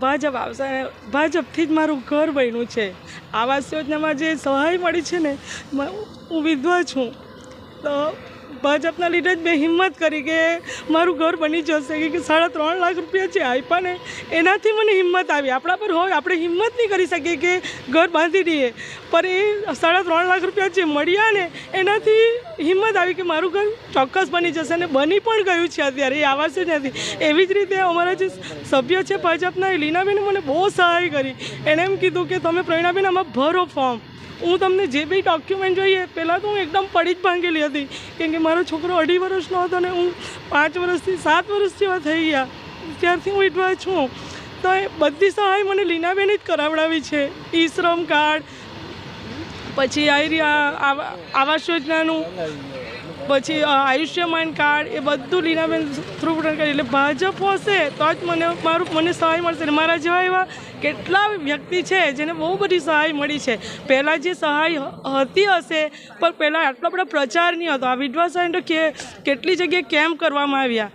ભાજપ આવશે, ભાજપથી જ મારું ઘર બન્યું છે। આવાસ યોજનામાં જે સહાય મળી છે ને, હું વિધવા છું, તો ભાજપના લીધે જ મેં હિંમત કરી કે મારું ઘર બની જશે, કે 3.5 લાખ રૂપિયા જે આપ્યા ને એનાથી મને હિંમત આવી। આપણા પર હોય આપણે હિંમત નહીં કરી શકીએ કે ઘર બાંધી દઈએ, પણ એ 3.5 લાખ રૂપિયા જે મળ્યા ને એનાથી હિંમત આવી કે મારું ઘર ચોક્કસ બની જશે, અને બની પણ ગયું છે અત્યારે એ આવાસ યોજનાથી। એવી જ રીતે અમારા જે સભ્ય છે ભાજપના, એ લીનાબેને મને બહુ સહાય કરી। એણે એમ કીધું કે તમે પ્રવીણાબેન આમાં ભરો ફોર્મ, હું તમને જે બી ડોક્યુમેન્ટ જોઈએ। પહેલાં તો હું એકદમ પડી જ ભાંગેલી હતી, કેમ કે મારો છોકરો 2.5 વર્ષનો હતો અને હું 5 વર્ષથી 7 વર્ષ જેવા થઈ ગયા ત્યારથી હું વિધવા છું। તો એ બધી સહાય મને લીનાબેને જ કરાવડાવી છે। ઈ શ્રમ કાર્ડ, પછી આવાસ યોજનાનું, પછી આયુષ્યમાન કાર્ડ, એ બધું લીનાબેન થ્રુ કરી। એટલે ભાજપ હશે તો જ મને સહાય મળશે। મારા જેવા એવા કેટલા વ્યક્તિ છે જેને બહુ બધી સહાય મળી છે। પહેલાં જે સહાય હતી હશે, પણ પહેલાં આટલો બધો પ્રચાર નહીં હતો। આ વિધવા સહાય તો કેટલી જગ્યાએ કેમ્પ કરવામાં આવ્યા।